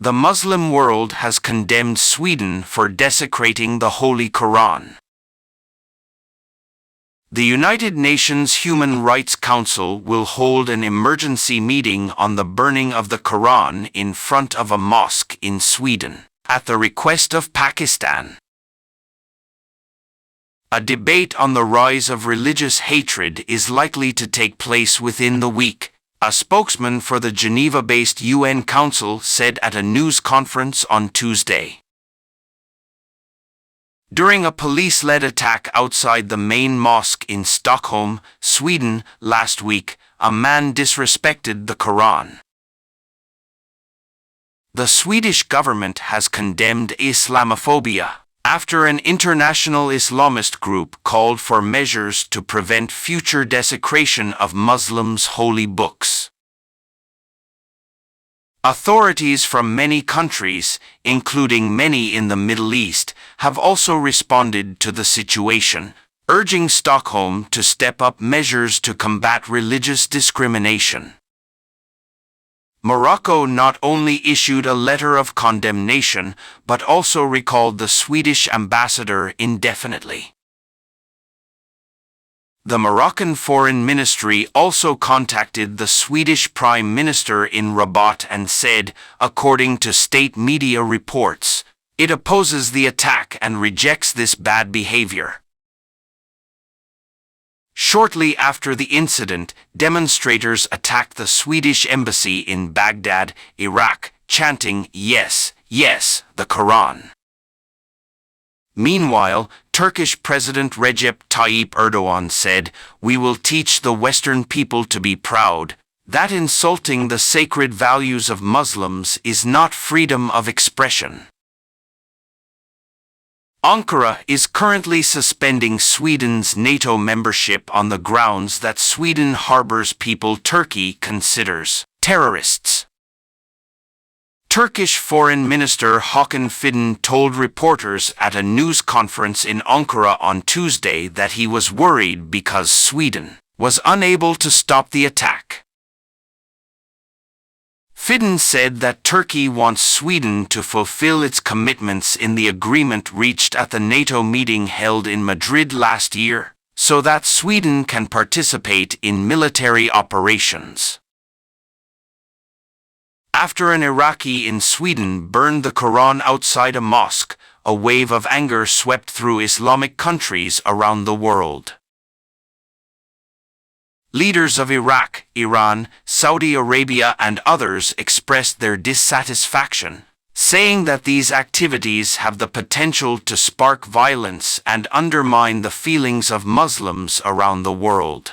The Muslim world has condemned Sweden for desecrating the Holy Quran. The United Nations Human Rights Council will hold an emergency meeting on the burning of the Quran in front of a mosque in Sweden, at the request of Pakistan. A debate on the rise of religious hatred is likely to take place within the week, a spokesman for the Geneva-based UN Council said at a news conference on Tuesday. During a police-led attack outside the main mosque in Stockholm, Sweden, last week, a man disrespected the Quran. The Swedish government has condemned Islamophobia after an international Islamist group called for measures to prevent future desecration of Muslims' holy books. Authorities from many countries, including many in the Middle East, have also responded to the situation, urging Stockholm to step up measures to combat religious discrimination. Morocco not only issued a letter of condemnation, but also recalled the Swedish ambassador indefinitely. The Moroccan Foreign Ministry also contacted the Swedish Prime Minister in Rabat and said, according to state media reports, it opposes the attack and rejects this bad behavior. Shortly after the incident, demonstrators attacked the Swedish embassy in Baghdad, Iraq, chanting, "Yes, yes, the Quran." Meanwhile, Turkish President Recep Tayyip Erdogan said, "We will teach the Western people to be proud, that insulting the sacred values of Muslims is not freedom of expression." Ankara is currently suspending Sweden's NATO membership on the grounds that Sweden harbors people Turkey considers terrorists. Turkish Foreign Minister Hakan Fidan told reporters at a news conference in Ankara on Tuesday that he was worried because Sweden was unable to stop the attack. Fidan said that Turkey wants Sweden to fulfill its commitments in the agreement reached at the NATO meeting held in Madrid last year, so that Sweden can participate in military operations. After an Iraqi in Sweden burned the Quran outside a mosque, a wave of anger swept through Islamic countries around the world. Leaders of Iraq, Iran, Saudi Arabia and others expressed their dissatisfaction, saying that these activities have the potential to spark violence and undermine the feelings of Muslims around the world.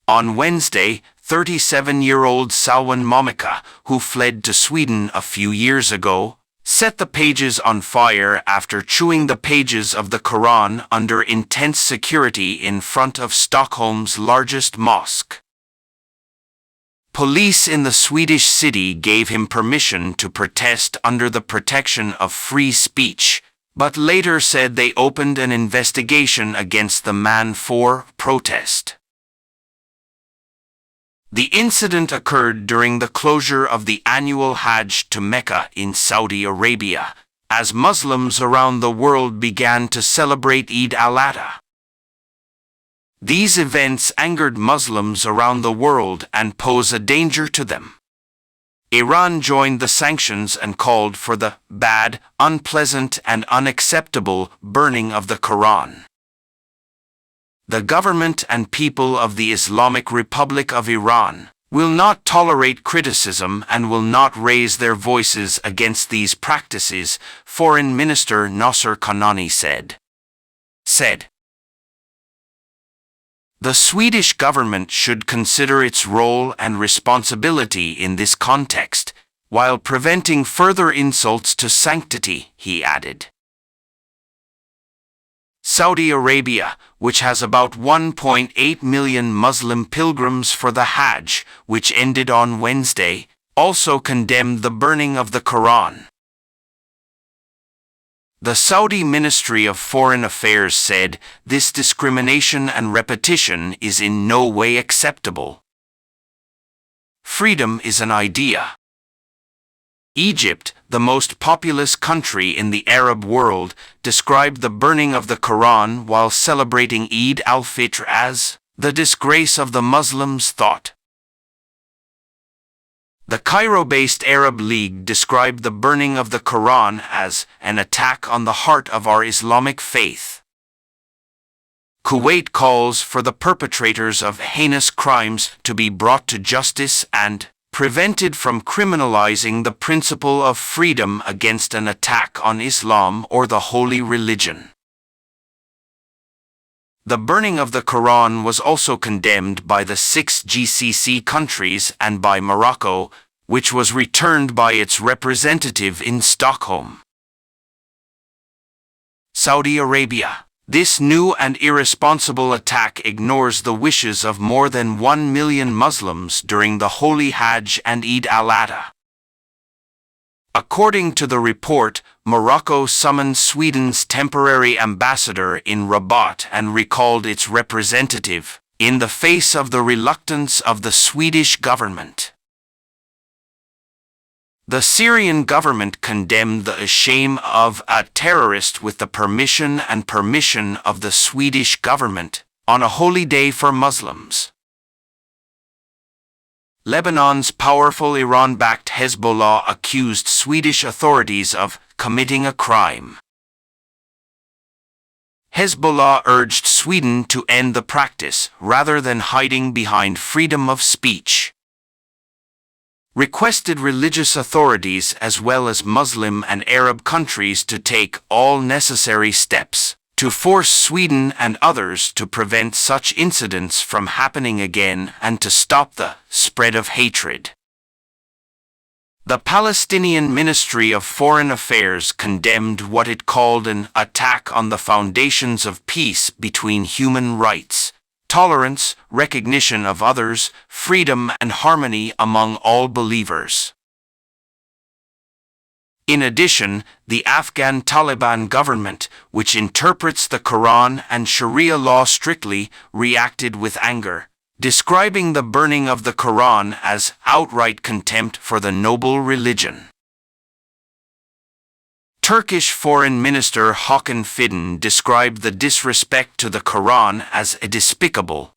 On Wednesday, 37-year-old Salwan Momika, who fled to Sweden a few years ago, set the pages on fire after chewing the pages of the Quran under intense security in front of Stockholm's largest mosque. Police in the Swedish city gave him permission to protest under the protection of free speech, but later said they opened an investigation against the man for protest. The incident occurred during the closure of the annual Hajj to Mecca in Saudi Arabia, as Muslims around the world began to celebrate Eid al-Adha. These events angered Muslims around the world and pose a danger to them. Iran joined the sanctions and called for the bad, unpleasant and unacceptable burning of the Quran. The government and people of the Islamic Republic of Iran will not tolerate criticism and will not raise their voices against these practices, Foreign Minister Nasser Kanani said. The Swedish government should consider its role and responsibility in this context, while preventing further insults to sanctity, he added. Saudi Arabia, which has about 1.8 million Muslim pilgrims for the Hajj, which ended on Wednesday, also condemned the burning of the Quran. The Saudi Ministry of Foreign Affairs said, "This discrimination and repetition is in no way acceptable. Freedom is an idea. Egypt, the most populous country in the Arab world, described the burning of the Quran while celebrating Eid al-Fitr as the disgrace of the Muslims' thought. The Cairo-based Arab League described the burning of the Quran as an attack on the heart of our Islamic faith. Kuwait calls for the perpetrators of heinous crimes to be brought to justice and prevented from criminalizing the principle of freedom against an attack on Islam or the holy religion. The burning of the Quran was also condemned by the 6 GCC countries and by Morocco, which was returned by its representative in Stockholm. Saudi Arabia. This new and irresponsible attack ignores the wishes of more than 1 million Muslims during the Holy Hajj and Eid al-Adha. According to the report, Morocco summoned Sweden's temporary ambassador in Rabat and recalled its representative, in the face of the reluctance of the Swedish government. The Syrian government condemned the shame of a terrorist with the permission of the Swedish government on a holy day for Muslims. Lebanon's powerful Iran-backed Hezbollah accused Swedish authorities of committing a crime. Hezbollah urged Sweden to end the practice rather than hiding behind freedom of speech. Requested religious authorities as well as Muslim and Arab countries to take all necessary steps to force Sweden and others to prevent such incidents from happening again and to stop the spread of hatred. The Palestinian Ministry of Foreign Affairs condemned what it called an attack on the foundations of peace between human rights, tolerance, recognition of others, freedom and harmony among all believers. In addition, the Afghan Taliban government, which interprets the Quran and Sharia law strictly, reacted with anger, describing the burning of the Quran as outright contempt for the noble religion. Turkish Foreign Minister Hakan Fidan described the disrespect to the Quran as despicable.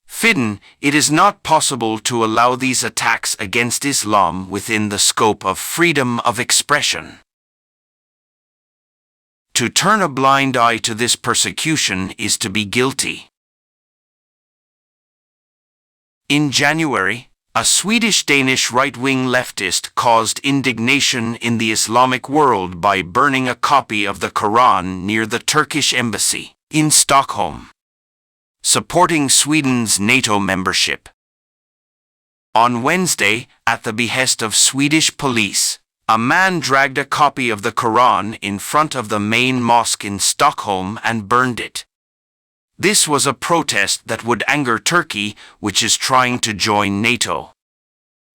Fidan, it is not possible to allow these attacks against Islam within the scope of freedom of expression. To turn a blind eye to this persecution is to be guilty. In January, a Swedish-Danish right-wing leftist caused indignation in the Islamic world by burning a copy of the Quran near the Turkish embassy in Stockholm, supporting Sweden's NATO membership. On Wednesday, at the behest of Swedish police, a man dragged a copy of the Quran in front of the main mosque in Stockholm and burned it. This was a protest that would anger Turkey, which is trying to join NATO.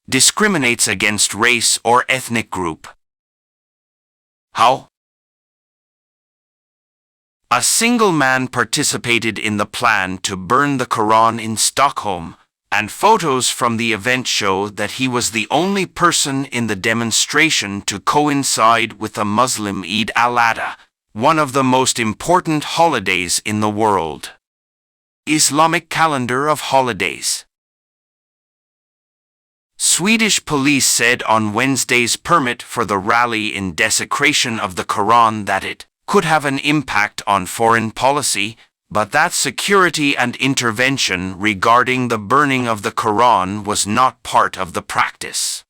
Discriminates against race or ethnic group. How? A single man participated in the plan to burn the Quran in Stockholm, and photos from the event show that he was the only person in the demonstration to coincide with the Muslim Eid al-Adha, one of the most important holidays in the world. Islamic calendar of holidays. Swedish police said on Wednesday's permit for the rally in desecration of the Quran that it could have an impact on foreign policy, but that security and intervention regarding the burning of the Quran was not part of the practice.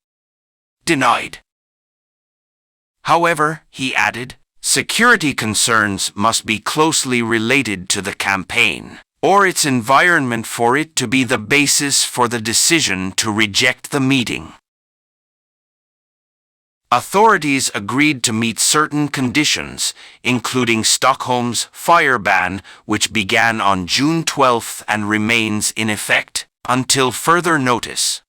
Denied. However, he added, security concerns must be closely related to the campaign, or its environment for it to be the basis for the decision to reject the meeting. Authorities agreed to meet certain conditions, including Stockholm's fire ban, which began on June 12 and remains in effect until further notice.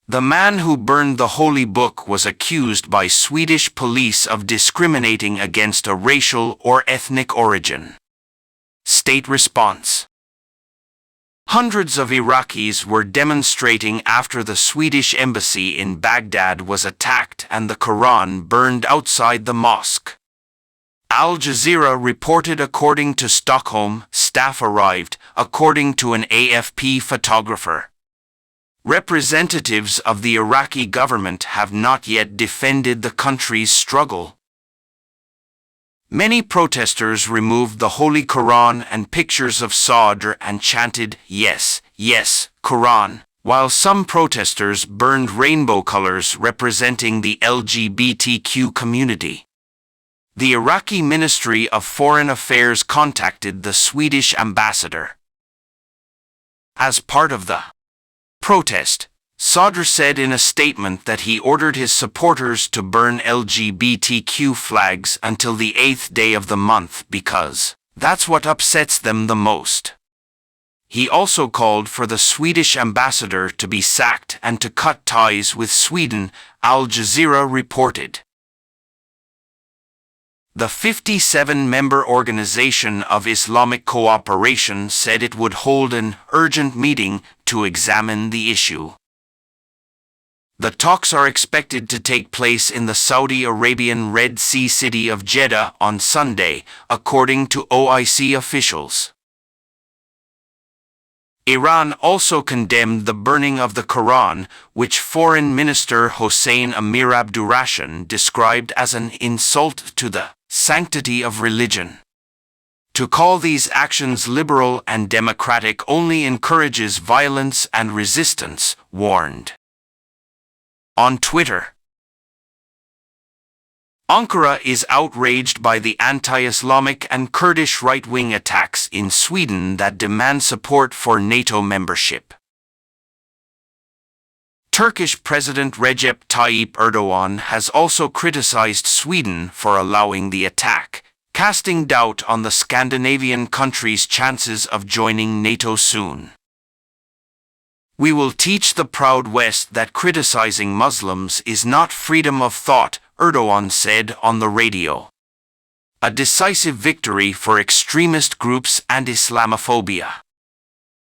The man who burned the holy book was accused by Swedish police of discriminating against a racial or ethnic origin. State response. Hundreds of Iraqis were demonstrating after the Swedish embassy in Baghdad was attacked and the Quran burned outside the mosque. Al Jazeera reported according to Stockholm, staff arrived, according to an AFP photographer. Representatives of the Iraqi government have not yet defended the country's struggle. Many protesters removed the Holy Quran and pictures of Sadr and chanted, "Yes, yes, Quran," while some protesters burned rainbow colors representing the LGBTQ community. The Iraqi Ministry of Foreign Affairs contacted the Swedish ambassador. As part of the protest, Sadr said in a statement that he ordered his supporters to burn LGBTQ flags until the 8th day of the month because that's what upsets them the most. He also called for the Swedish ambassador to be sacked and to cut ties with Sweden, Al Jazeera reported. The 57-member Organization of Islamic Cooperation said it would hold an urgent meeting to examine the issue. The talks are expected to take place in the Saudi Arabian Red Sea city of Jeddah on Sunday, according to OIC officials. Iran also condemned the burning of the Quran, which Foreign Minister Hossein Amir-Abdurrahman described as an insult to the sanctity of religion. To call these actions liberal and democratic only encourages violence and resistance, warned. On Twitter, Ankara is outraged by the anti-Islamic and Kurdish right-wing attacks in Sweden that demand support for NATO membership. Turkish President Recep Tayyip Erdogan has also criticized Sweden for allowing the attack, casting doubt on the Scandinavian country's chances of joining NATO soon. "We will teach the proud West that criticizing Muslims is not freedom of thought," Erdogan said on the radio. A decisive victory for extremist groups and Islamophobia.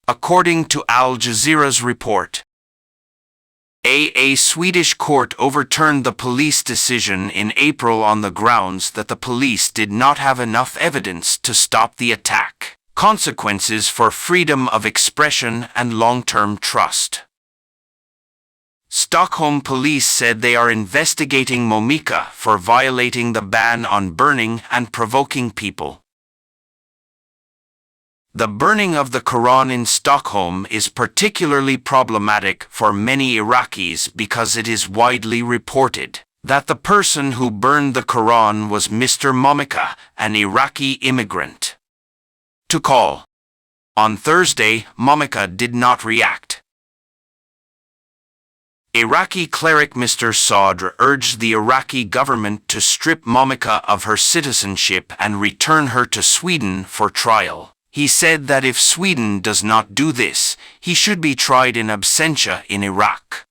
According to Al Jazeera's report, a Swedish court overturned the police decision in April on the grounds that the police did not have enough evidence to stop the attack. Consequences for freedom of expression and long-term trust. Stockholm police said they are investigating Momika for violating the ban on burning and provoking people. The burning of the Quran in Stockholm is particularly problematic for many Iraqis because it is widely reported that the person who burned the Quran was Mr. Momika, an Iraqi immigrant. To call. On Thursday, Momika did not react. Iraqi cleric Mr. Sadr urged the Iraqi government to strip Momika of her citizenship and return her to Sweden for trial. He said that if Sweden does not do this, he should be tried in absentia in Iraq.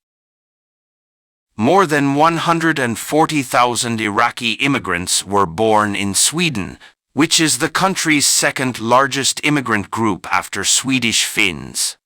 More than 140,000 Iraqi immigrants were born in Sweden, which is the country's second largest immigrant group after Swedish Finns.